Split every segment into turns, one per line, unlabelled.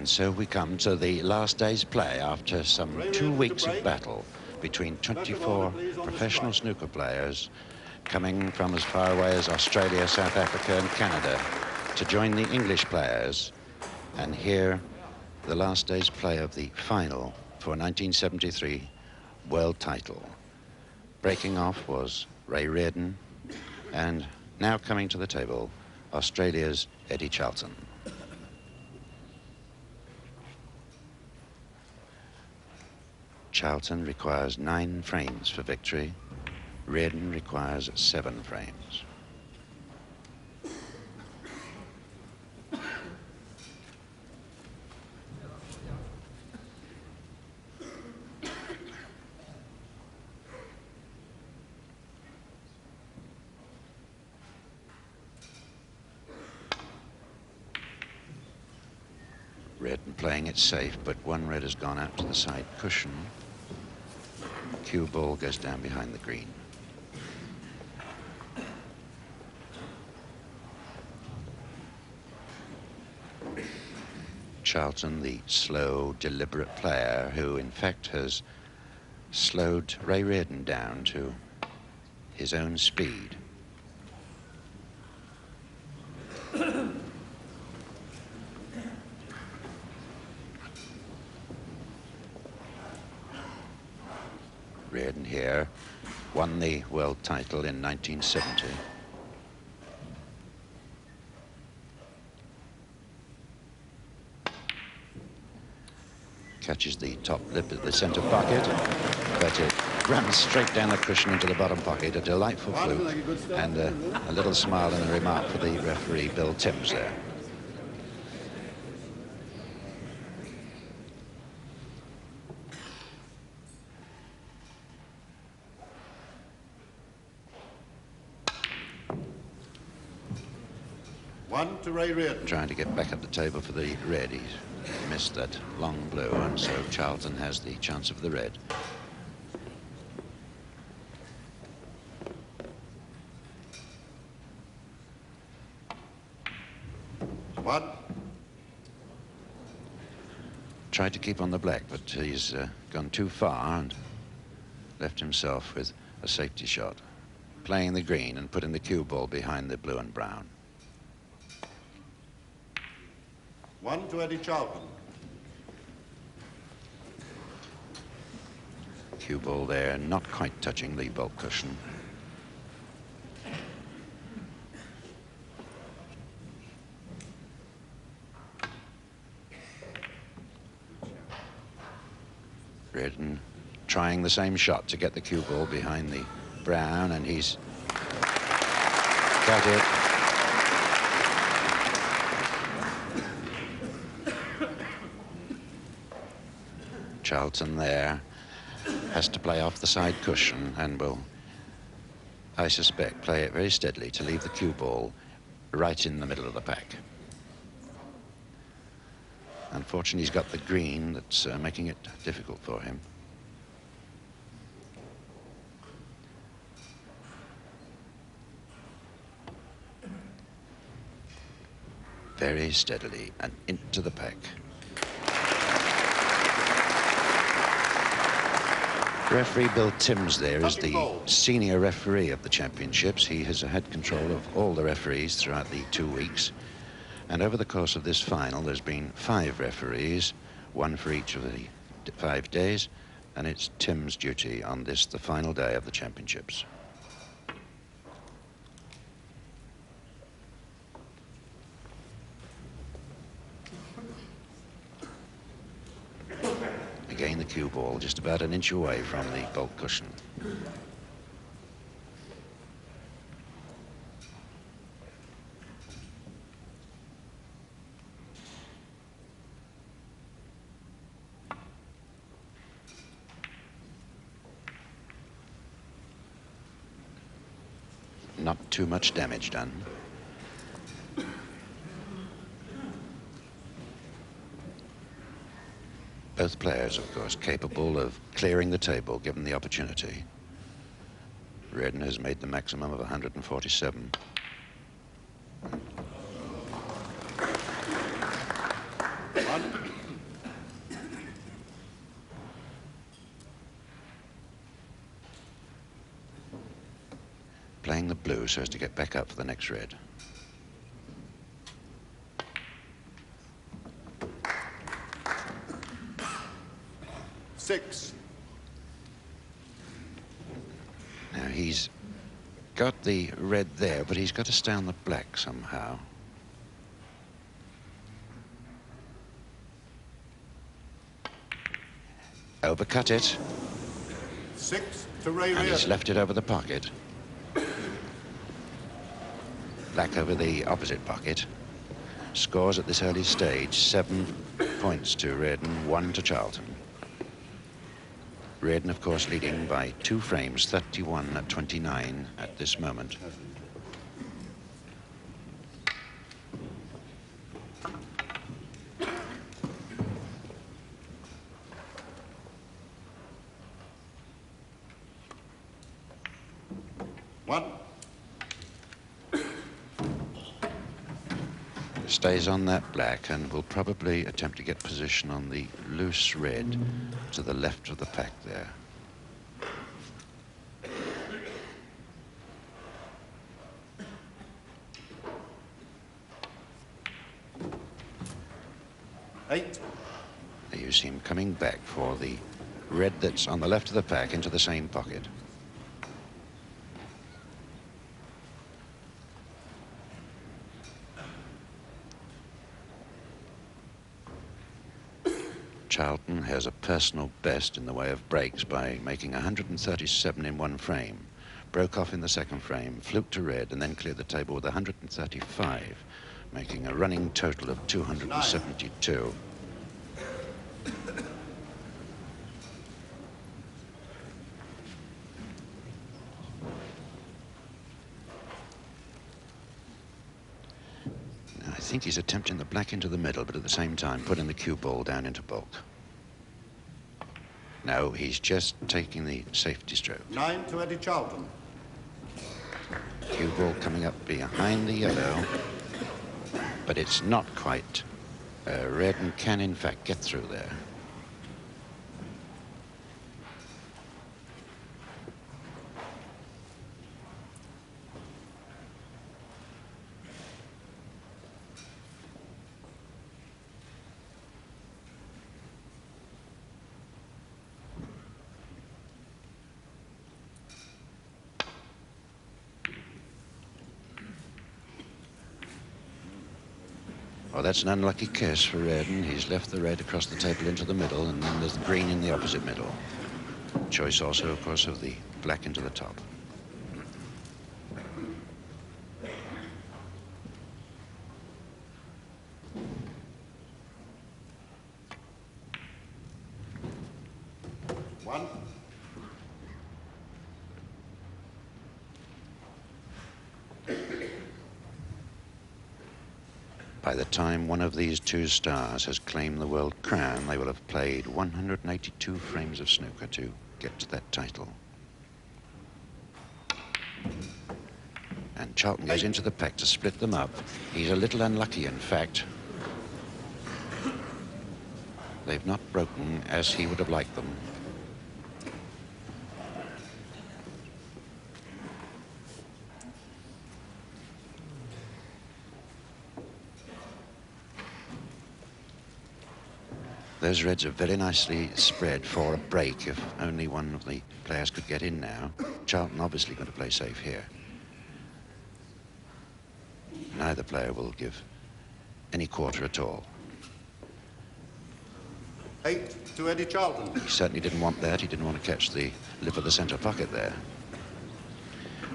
And so we come to the last day's play after some 2 weeks of battle between 24 professional snooker players coming from as far away as Australia, South Africa and Canada to join the English players and hear the last day's play of the final for 1973 world title. Breaking off was Reardon, and now coming to the table, Australia's Charlton. Charlton requires 9 frames for victory. Reardon requires 7 frames. Reardon playing it safe, but one red has gone out to the side cushion. Cue ball goes down behind the green. Charlton, the slow, deliberate player who in fact has slowed Reardon down to his own speed. Reardon here won the world title in 1970. Catches the top lip of the centre pocket, but it runs straight down the cushion into the bottom pocket. A delightful fluke, and a little smile and a remark for the referee, Bill Timms, there.
One to Reardon.
Trying to get back at the table for the red. He's missed that long blue, and so Charlton has the chance of the red.
One.
Tried to keep on the black, but he's gone too far and left himself with a safety shot. Playing the green and putting the cue ball behind the blue and brown.
One to Charlton.
Cue ball there, not quite touching the bulk cushion. Reardon trying the same shot to get the cue ball behind the brown, and he's got it. Charlton there has to play off the side cushion and will, I suspect, play it very steadily to leave the cue ball right in the middle of the pack. Unfortunately, he's got the green that's making it difficult for him. Very steadily and into the pack. Referee Bill Timms there is the senior referee of the championships. He has had control of all the referees throughout the 2 weeks. And over the course of this final, there's been 5 referees, 1 for each of the 5 days, and it's Tim's duty on this, the final day of the championships. Again, the cue ball just about an inch away from the bulk cushion. Not too much damage done. Both players, of course, capable of clearing the table given the opportunity. Reardon has made the maximum of 147.
One.
playing the blue so as to get back up for the next red.
Six.
Now he's got the red there, but he's got to stay on the black somehow. Overcut it.
6 to Ray
And he's
Reardon.
left it over the pocket. Black over the opposite pocket. Scores at this early stage, 7 points to Reardon, 1 to Charlton. Reardon, of course, leading by 2 frames, 31-29 at this moment.
One.
Stays on that black and will probably attempt to get position on the loose red to the left of the pack there.
Eight.
There you see him coming back for the red that's on the left of the pack into the same pocket. Charlton has a personal best in the way of breaks by making 137 in 1 frame. Broke off in the 2nd frame, fluked to red, and then cleared the table with 135, making a running total of 272. I think he's attempting the black into the middle, but at the same time putting the cue ball down into bulk. No, he's just taking the safety stroke.
9 to Eddie Charlton.
Cue ball coming up behind the yellow, but it's not quite. Reardon can in fact get through there. Well, that's an unlucky kiss for Reardon. He's left the red across the table into the middle, and then there's the green in the opposite middle. Choice also, of course, of the black into the top.
One.
By the time one of these 2 stars has claimed the world crown, they will have played 182 frames of snooker to get to that title. And Charlton goes into the pack to split them up. He's a little unlucky, in fact. They've not broken as he would have liked them. Those reds are very nicely spread for a break if only one of the players could get in now. Charlton obviously going to play safe here. Neither player will give any quarter at all.
8 to Eddie Charlton.
He certainly didn't want that. He didn't want to catch the lip of the centre pocket there.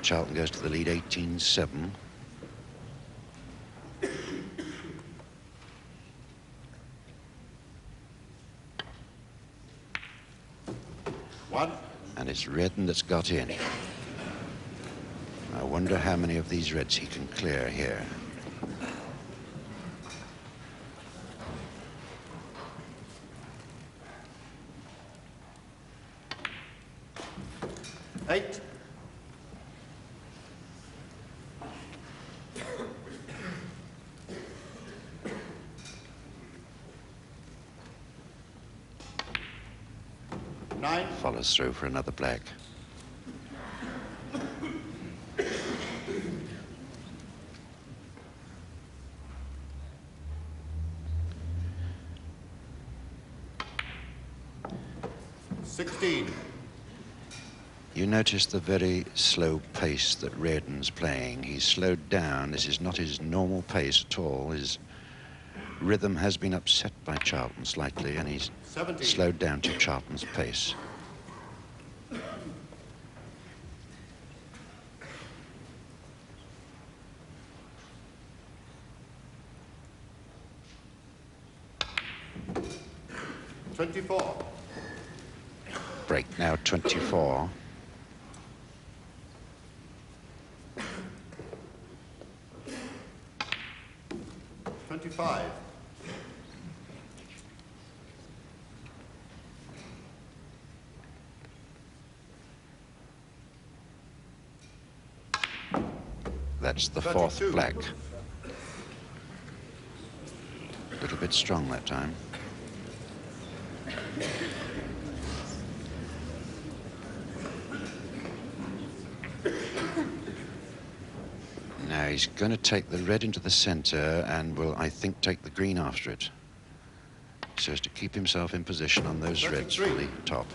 Charlton goes to the lead 18-7.
One.
And it's Reardon that's got in. I wonder how many of these reds he can clear here.
Eight. Nine.
Follows through for another black.
16.
You notice the very slow pace that Reardon's playing. He's slowed down. This is not his normal pace at all. His rhythm has been upset by Charlton slightly, and he's
17.
slowed down to Charlton's pace. Break now 24. That's the fourth black. A little bit strong that time. Now he's going to take the red into the center and will, I think, take the green after it, so as to keep himself in position on those reds for the top.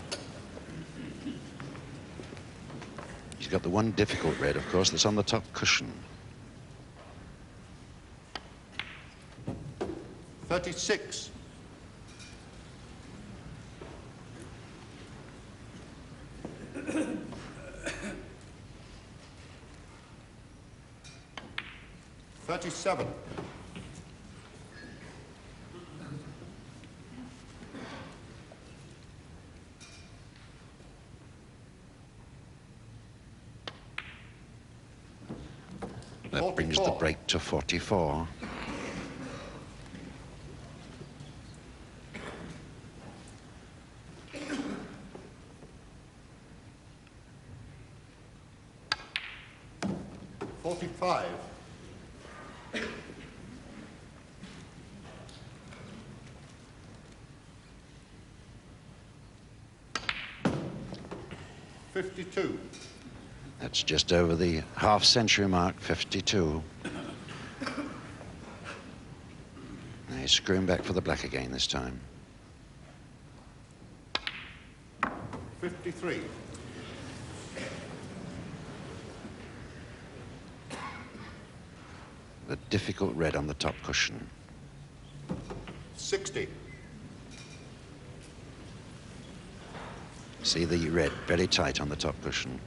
He's got the one difficult red, of course, that's on the top cushion.
36. $37.
That brings the break to 44.
$45. $52.
That's just over the half-century mark, 52. Now he's screwing back for the black again this time.
53.
The difficult red on the top cushion.
60.
See the red very tight on the top cushion.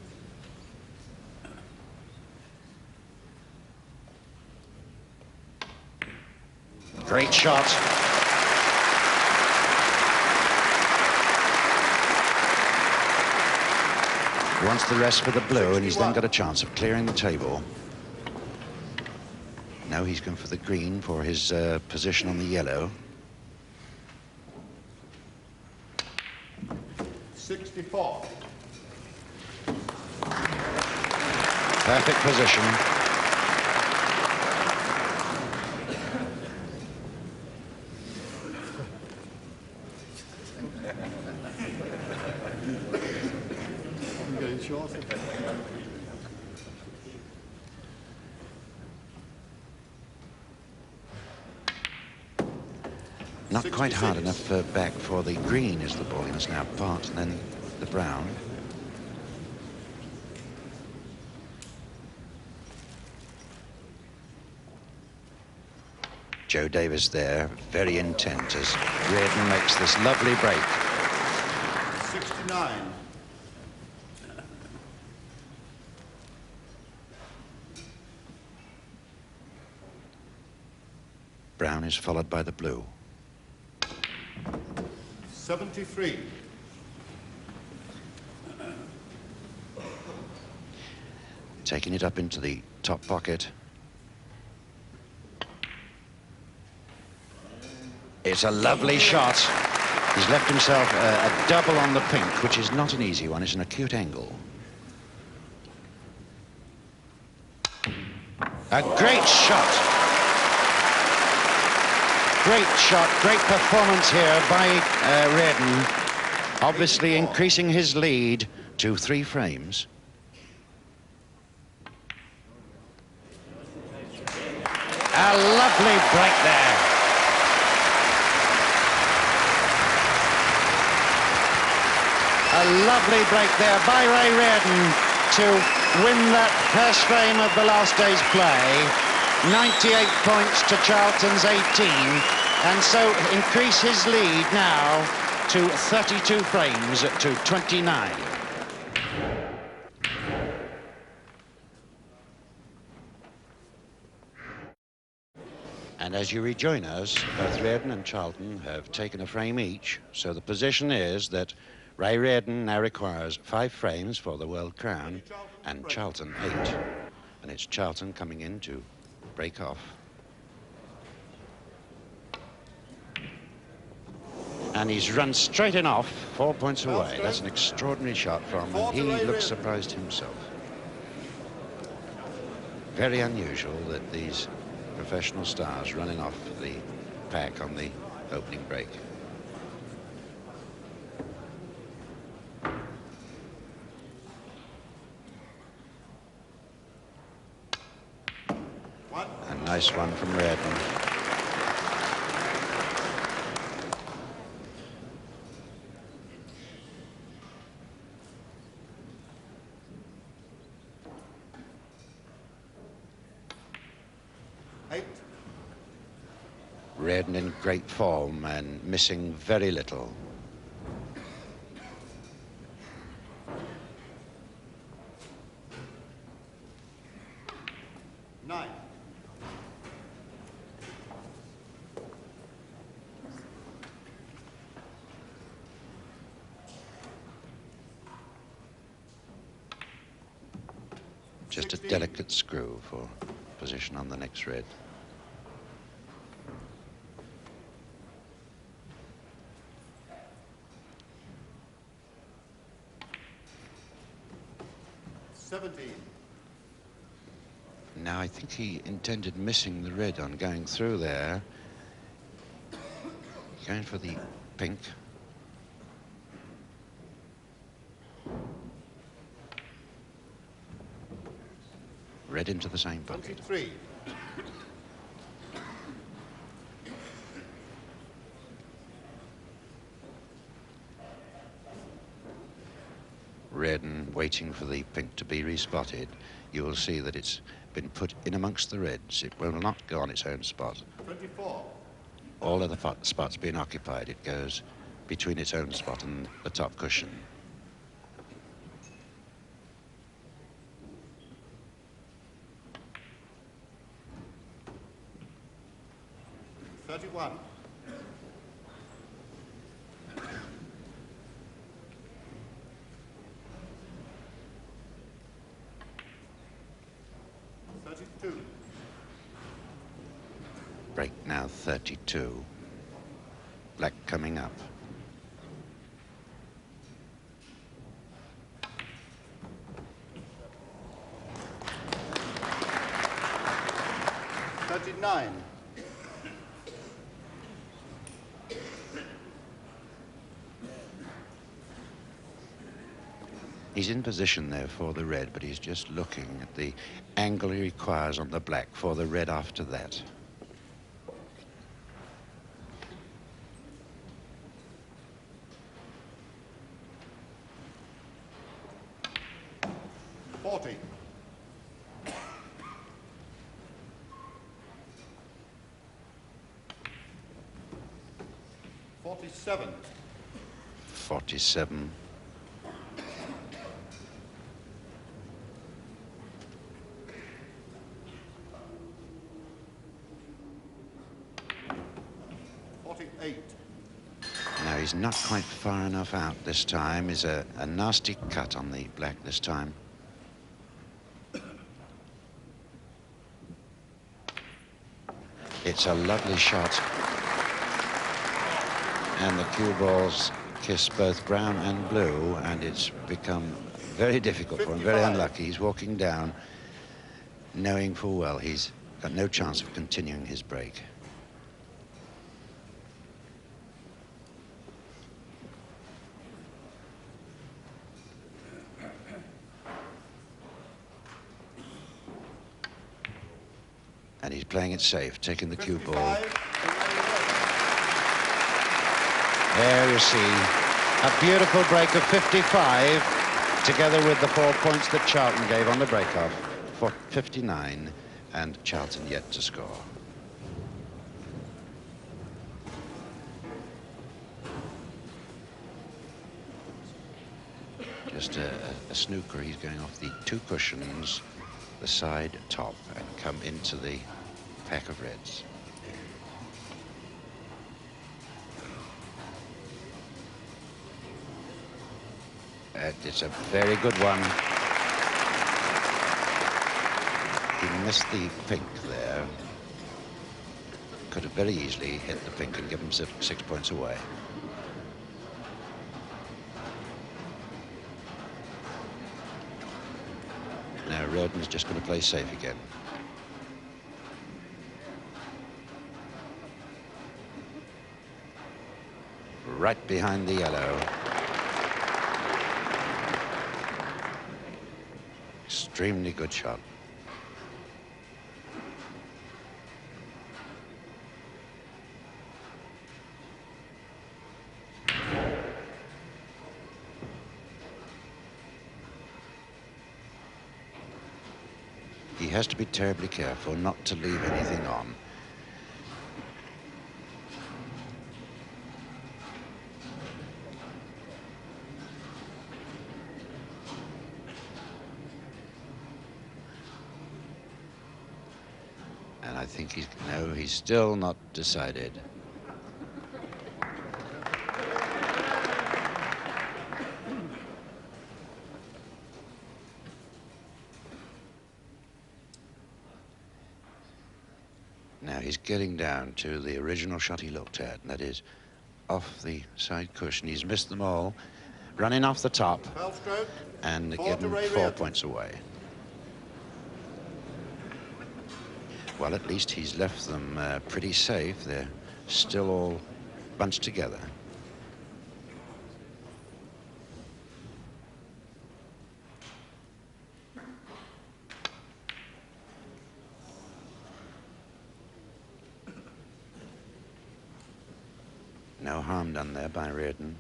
Great shot. Wants the rest for the blue, and he's then got a chance of clearing the table. Now he's going for the green for his position on the yellow.
64.
Perfect position.
I'm getting shorter.
Not quite hard enough back for the green as the ball is now part, and then the brown. Joe Davis there, very intent as Reardon makes this lovely break.
69.
Brown is followed by the blue.
73.
Taking it up into the top pocket. It's a lovely shot. He's left himself a double on the pink, which is not an easy one. It's an acute angle. A great shot. Great shot, great performance here by Reardon. Obviously increasing his lead to 3 frames. A lovely break there. lovely break there by Ray Reardon to win that first frame of the last day's play. 98 points to Charlton's 18, and so increase his lead now to 32 frames to 29. And as you rejoin us, both Reardon and Charlton have taken a frame each, so the position is that Ray Reardon now requires 5 frames for the World Crown and Charlton 8. And it's Charlton coming in to break off. And he's run straight in off, 4 points away. That's an extraordinary shot from him. He looks surprised himself. Very unusual that these professional stars running off the pack on the opening break. A nice one from Reardon. Reardon in great form and missing very little.
Nine.
Just a delicate screw for position on the next red. Now, I think he intended missing the red on going through there. Going for the pink. Red into the same pocket.
23.
Reardon waiting for the pink to be respotted. You will see that it's been put in amongst the reds. It will not go on its own spot.
24.
All of the spots being occupied, it goes between its own spot and the top cushion.
$31. 32.
Break now 32. Black coming up.
$39.
He's in position there for the red, but he's just looking at the angle he requires on the black for the red after that. $40. 47. 47. Now he's not quite far enough out this time. Is a nasty cut on the black this time. It's a lovely shot. And the cue balls kiss both brown and blue, and it's become very difficult for him, very unlucky. He's walking down, knowing full well he's got no chance of continuing his break. And he's playing it safe, taking the cue ball. There you see A beautiful break of 55, together with the 4 points that Charlton gave on the break-off for 59, and Charlton yet to score. Just a snooker. He's going off the 2 cushions, the side top, and come into the pack of reds. It's a very good one. He missed the pink there. Could have very easily hit the pink and given him 6 points away. Now Reardon's just going to play safe again. Right behind the yellow. Extremely good shot. He has to be terribly careful not to leave anything on. And I think he's still not decided. Now he's getting down to the original shot he looked at, and that is off the side cushion. He's missed them all, running off the top, and getting 4 points away. Well, at least he's left them pretty safe. They're still all bunched together. No harm done there by Reardon.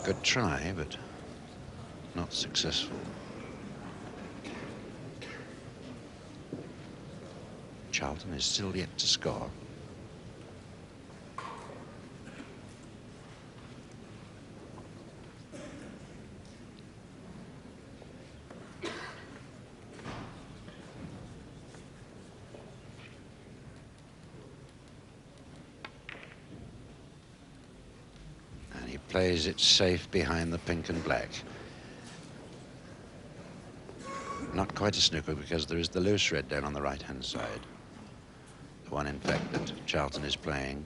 Good try, but not successful. Charlton is still yet to score. Plays it safe behind the pink and black. Not quite a snooker because there is the loose red down on the right-hand side. The one, in fact, that Charlton is playing.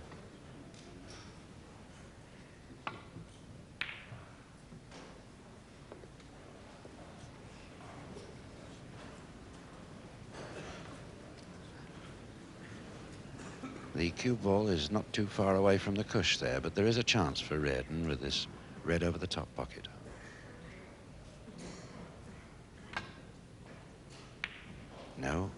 The cue ball is not too far away from the cush there, but there is a chance for Reardon with this red over the top pocket. No.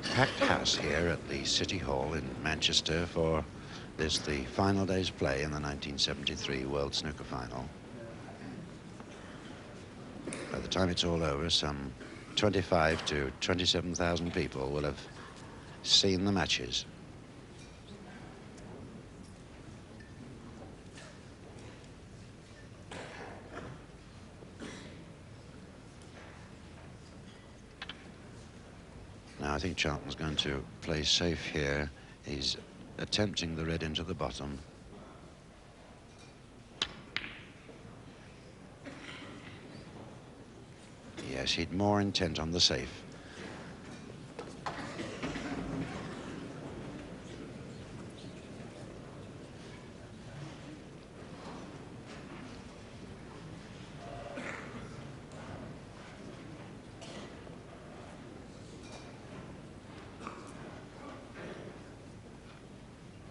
Packed house here at the City Hall in Manchester for this, the final day's play in the 1973 World Snooker Final. By the time it's all over, some 25 to 27,000 people will have seen the matches. Now I think Charlton's going to play safe here. He's attempting the red into the bottom. Yes, he'd more intent on the safe.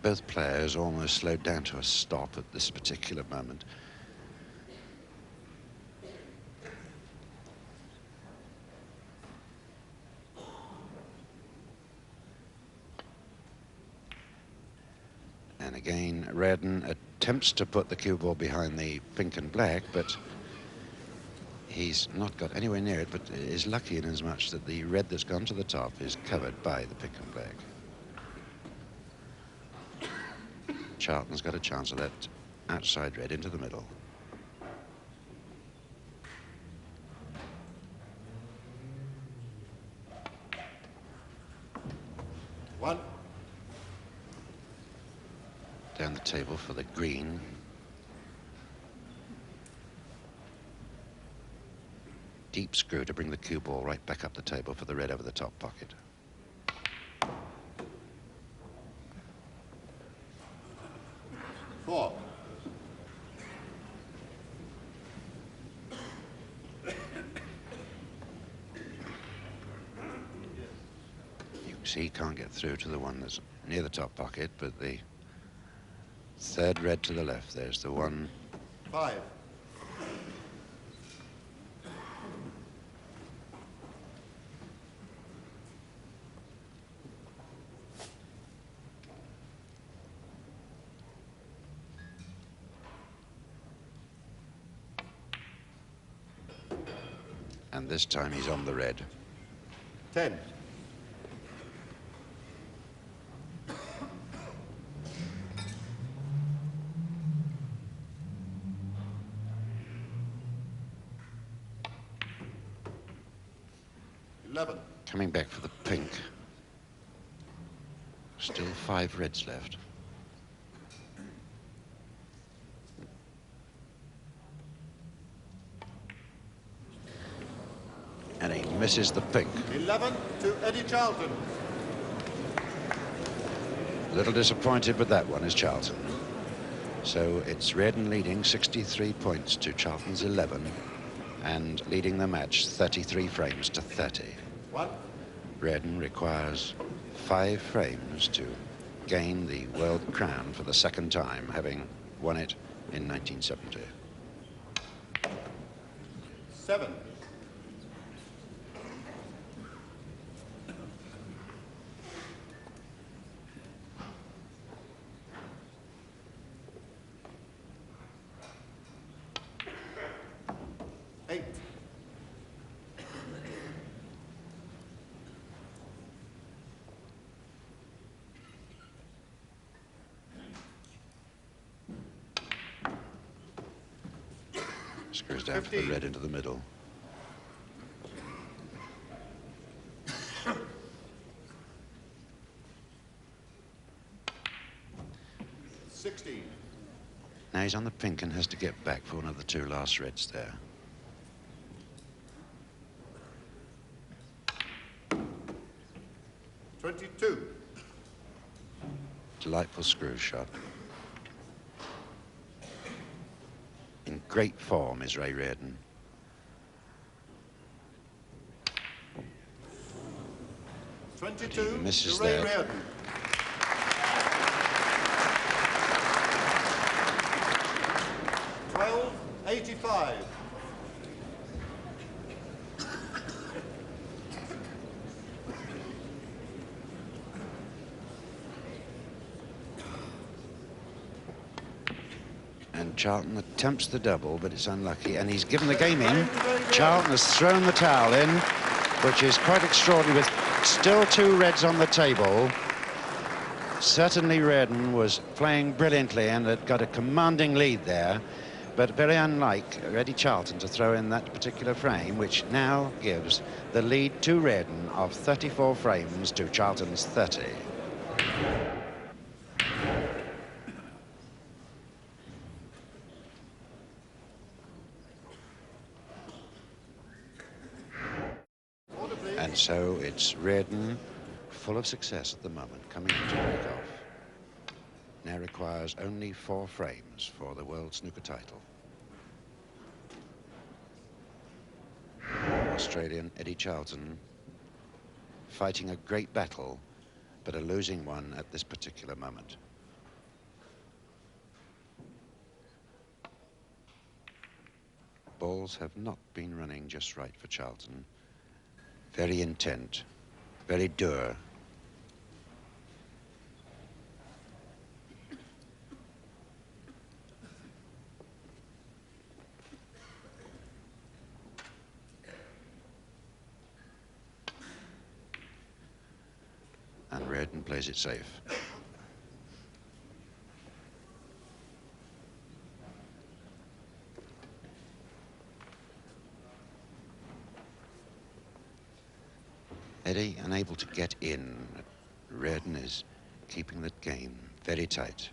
Both players almost slowed down to a stop at this particular moment. And again, Reardon attempts to put the cue ball behind the pink and black, but he's not got anywhere near it, but is lucky in as much that the red that's gone to the top is covered by the pink and black. Charlton's got a chance of that outside red into the middle.
One.
Down the table for the green. Deep screw to bring the cue ball right back up the table for the red over the top pocket.
Four.
You can see he can't get through to the one that's near the top pocket, but the third red to the left, there's the one.
Five.
And this time he's on the red.
10.
Coming back for the pink. Still 5 reds left. And he misses the pink.
11 to Eddie Charlton.
A little disappointed with that one is Charlton. So it's Reardon leading 63 points to Charlton's 11 and leading the match 33 frames to 30.
1.
Reardon requires 5 frames to gain the world crown for the second time, having won it in 1970.
7.
Screws down for the red into the middle. Now he's on the pink and has to get back for one of the 2 last reds there. Delightful screw shot. In great form is Ray Reardon. But he misses
to Ray
there.
Reardon. 12.85.
And Charlton attempts the double, but it's unlucky, and he's given the game in. Charlton has thrown the towel in, which is quite extraordinary, with still 2 reds on the table. Certainly Reardon was playing brilliantly and had got a commanding lead there, but very unlike Eddie Charlton to throw in that particular frame, which now gives the lead to Reardon of 34 frames to Charlton's 30. And so it's Reardon, full of success at the moment, coming to break off. Now requires only 4 frames for the World Snooker title. Australian Eddie Charlton fighting a great battle, but a losing one at this particular moment. balls have not been running just right for Charlton. Very intent, very dour. And Reardon plays it safe. Eddie unable to get in. Reardon is keeping the game very tight.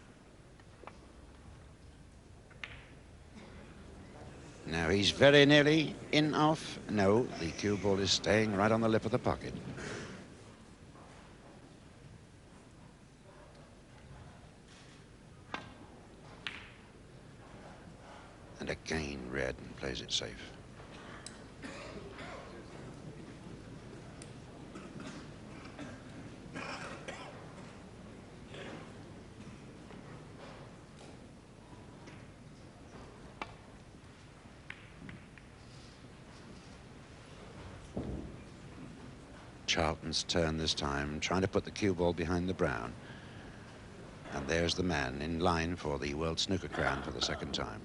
Now he's very nearly in off. No, the cue ball is staying right on the lip of the pocket. And again, Reardon plays it safe. Charlton's turn this time, trying to put the cue ball behind the brown. And there's the man in line for the World Snooker crown for the second time.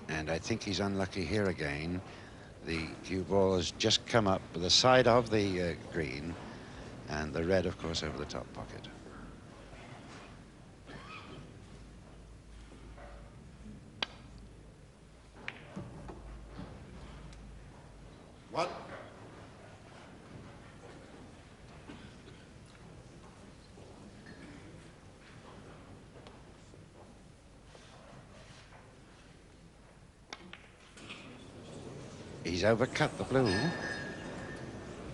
And I think he's unlucky here again. The cue ball has just come up the side of the green, and the red, of course, over the top pocket.
One.
He's overcut the blue.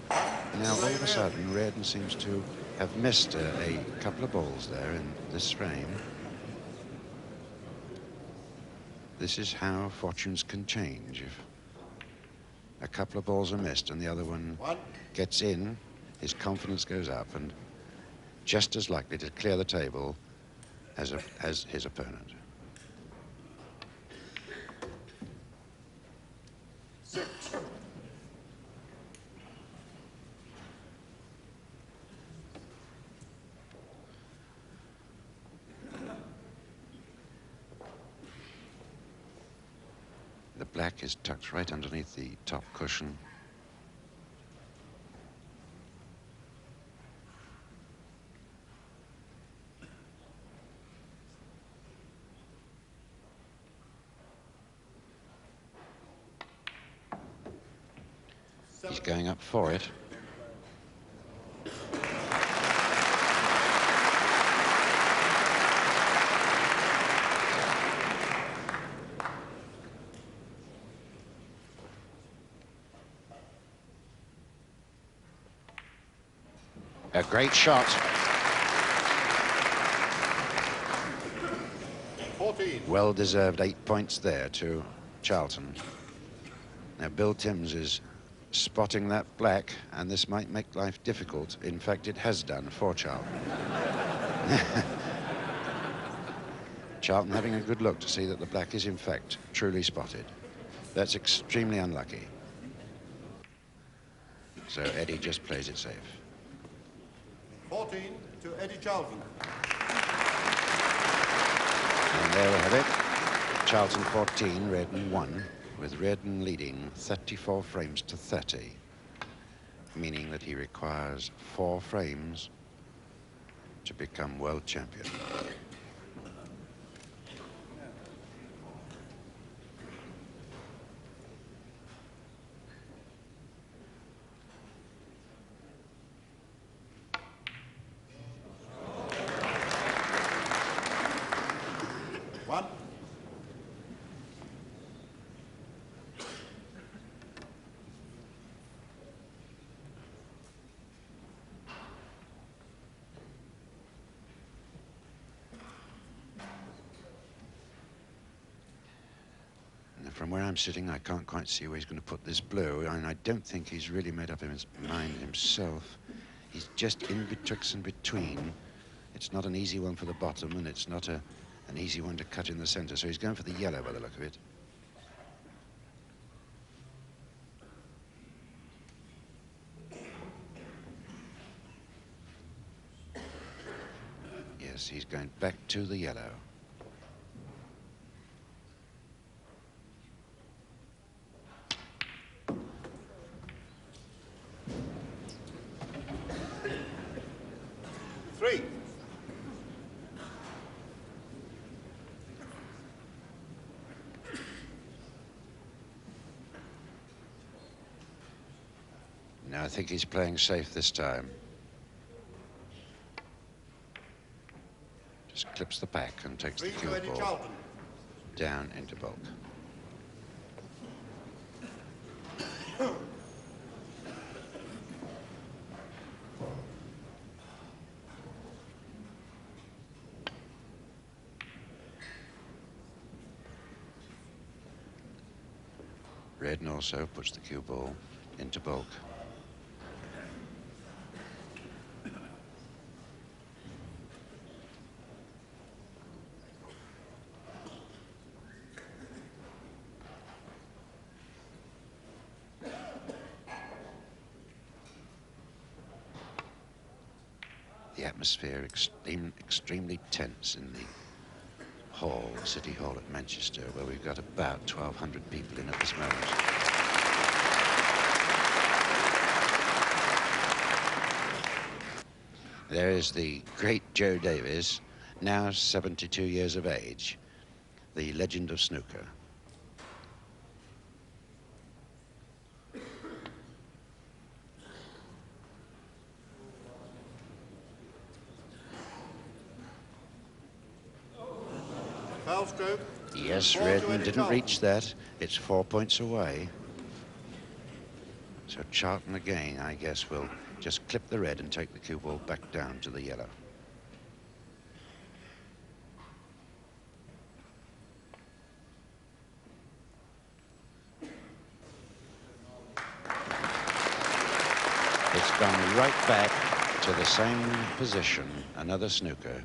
Now, all of a sudden, Reardon seems to have missed a couple of balls there in this frame. This is how fortunes can change. If a couple of balls are missed and the other one gets in, his confidence goes up and just as likely to clear the table as his opponent. The black is tucked right underneath the top cushion. He's going up for it. A great shot.
14.
Well-deserved 8 points there to Charlton. Now, Bill Timms is spotting that black, and this might make life difficult. In fact, it has done for Charlton. Charlton having a good look to see that the black is, in fact, truly spotted. That's extremely unlucky. So Eddie just plays it safe.
14 to Eddie Charlton.
And there we have it. Charlton 14, Reardon 1, with Reardon leading 34 frames to 30, meaning that he requires 4 frames to become world champion. from where I'm sitting, I can't quite see where he's going to put this blue, and I don't think he's really made up his mind himself. He's just in betwixt and between. It's not an easy one for the bottom, and it's not an easy one to cut in the center, so he's going for the yellow by the look of it. Yes, he's going back to the yellow.
Three.
Now I think he's playing safe this time. Just clips the pack and takes the cue ball
Charlton.
down into bulk. Reardon also puts the cue ball into bulk. The atmosphere extremely tense in the hall, City Hall at Manchester, where we've got about 1,200 people in at this moment. There is the great Joe Davies, now 72 years of age, the legend of snooker.
Foul stroke.
Yes, Reardon didn't reach that. It's 4 points away. So Charlton again, I guess, will just clip the red and take the cue ball back down to the yellow. It's gone right back to the same position, another snooker.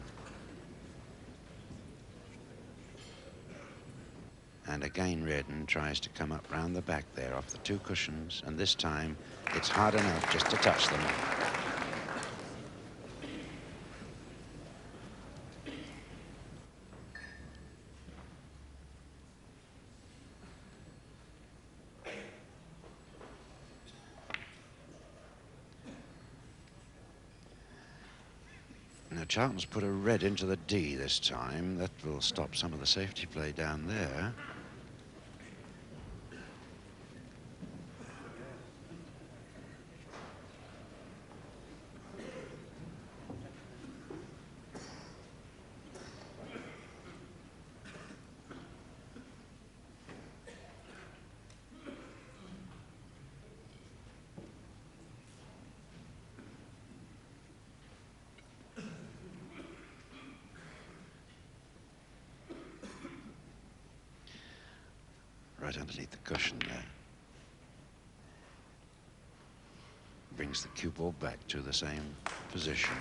And again, Reardon tries to come up round the back there off the two cushions, and this time it's hard enough just to touch them. Now, Charlton's put a red into the D this time. That will stop some of the safety play down there. Right underneath the cushion there. Brings the cue ball back to the same position.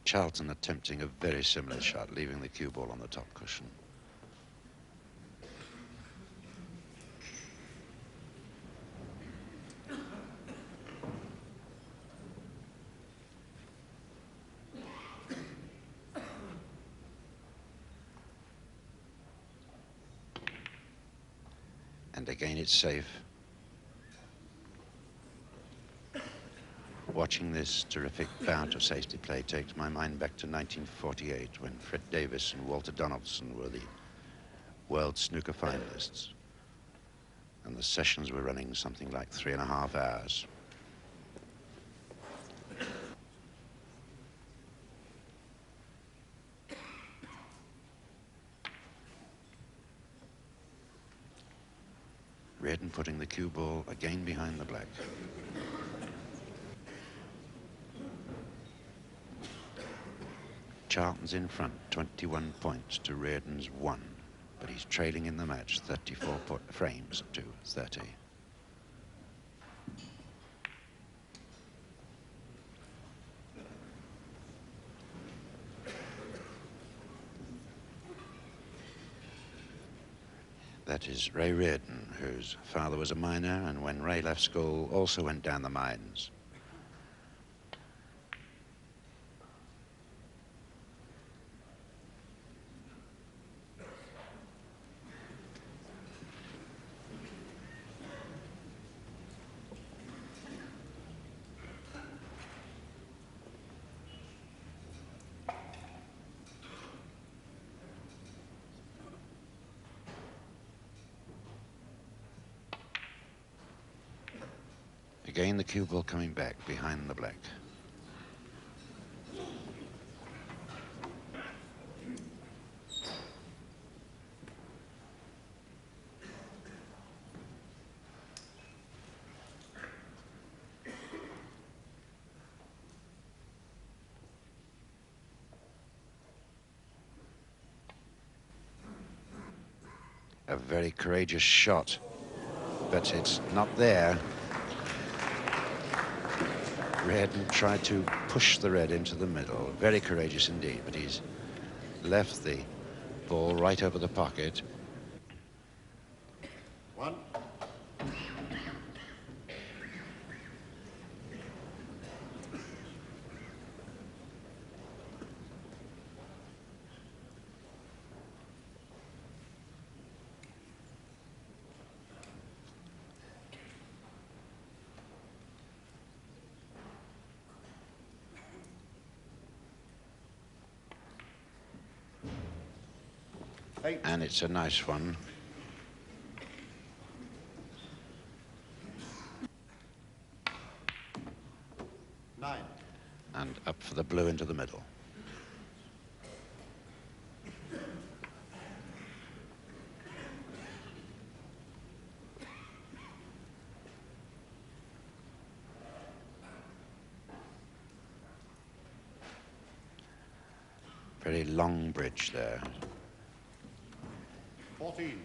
Charlton attempting a very similar shot, leaving the cue ball on the top cushion. And again, it's safe. Watching this terrific bout of safety play takes my mind back to 1948, when Fred Davis and Walter Donaldson were the world snooker finalists. And the sessions were running something like 3.5 hours. Reardon putting the cue ball again behind the black. Charlton's in front, 21 points to Reardon's 1, but he's trailing in the match 34 frames to 30. That is Ray Reardon, whose father was a miner, and when Ray left school also went down the mines. Again, the cue ball coming back behind the black. A very courageous shot, but it's not there. Reardon tried to push the red into the middle. Very courageous indeed, but he's left the ball right over the pocket.
1.
And it's a nice one.
Nine.
And up for the blue into the middle. Very long bridge there.
14.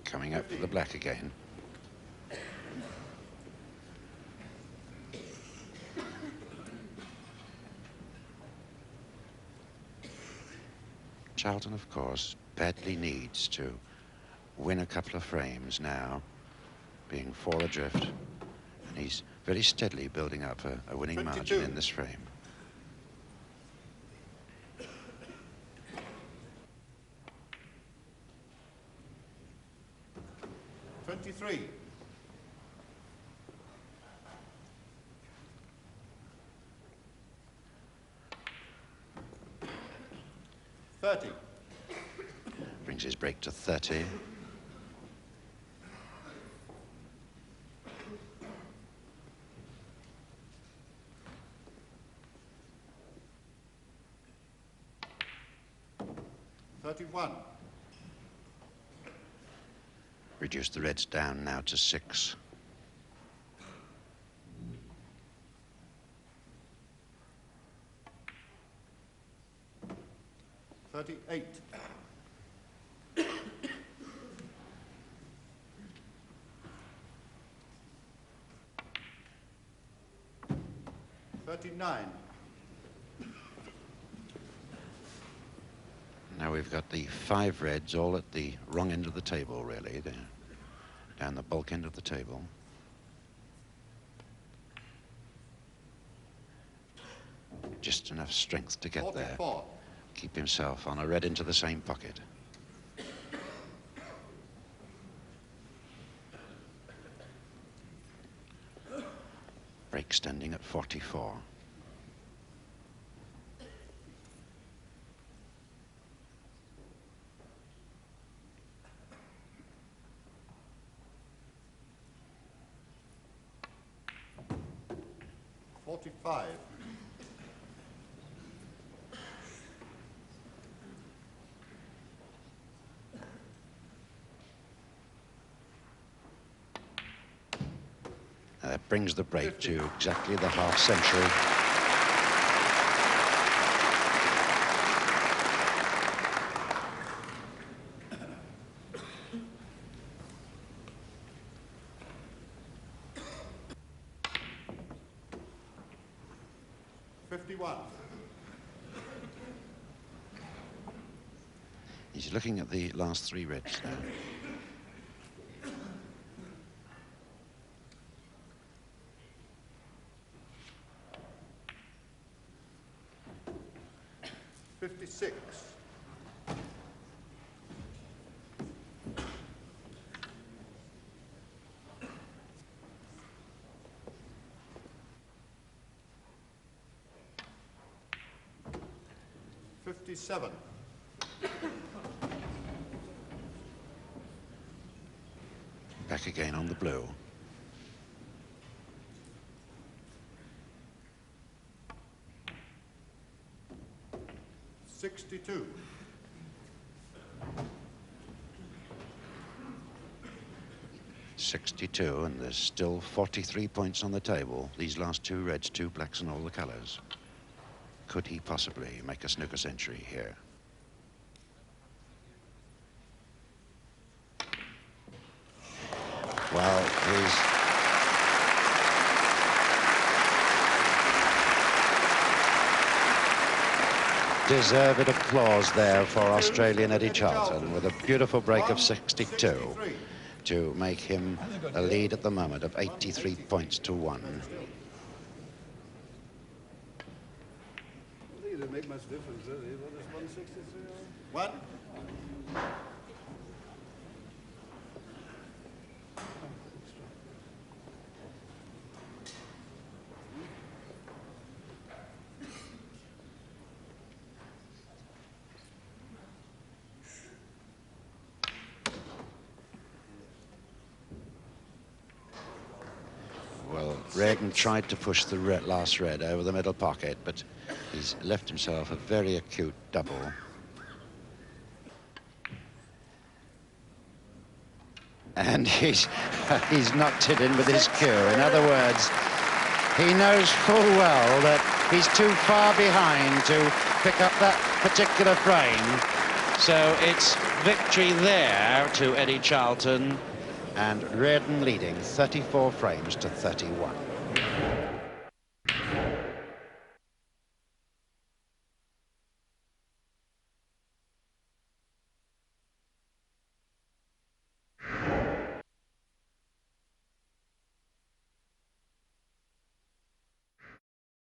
Coming up for the black again. Charlton, of course, badly needs to win a couple of frames now, being 4 adrift, and he's very steadily building up a winning
22.
margin in this frame.
Three. 30.
Brings his break to 30. Reduce the reds down now to 6.
38. 39.
Now we've got the 5 reds all at the wrong end of the table, really. They're down the bulk end of the table. Just enough strength to get
44.
there. Keep himself on a red into the same pocket. Break standing at 44.
45.
That brings the break 50. To exactly the half century. He's looking at the last three reds now.
$56. $57.
Back again on the blue.
$62.
$62, and there's still 43 points on the table. These last two reds, two blacks, and all the colours. Could he possibly make a snooker century here? Well, he's deserved applause there for Australian Eddie Charlton with a beautiful break of 62 to make him a lead at the moment of 83 points to 1.
I think it doesn't make much difference, really. What is 163 on?
What?
Well, Reardon tried to push the last red over the middle pocket, but he's left himself a very acute double. And he's knocked it in with his cue. In other words, he knows full well that he's too far behind to pick up that particular frame. So it's victory there to Eddie Charlton, and Reardon leading 34 frames to 31.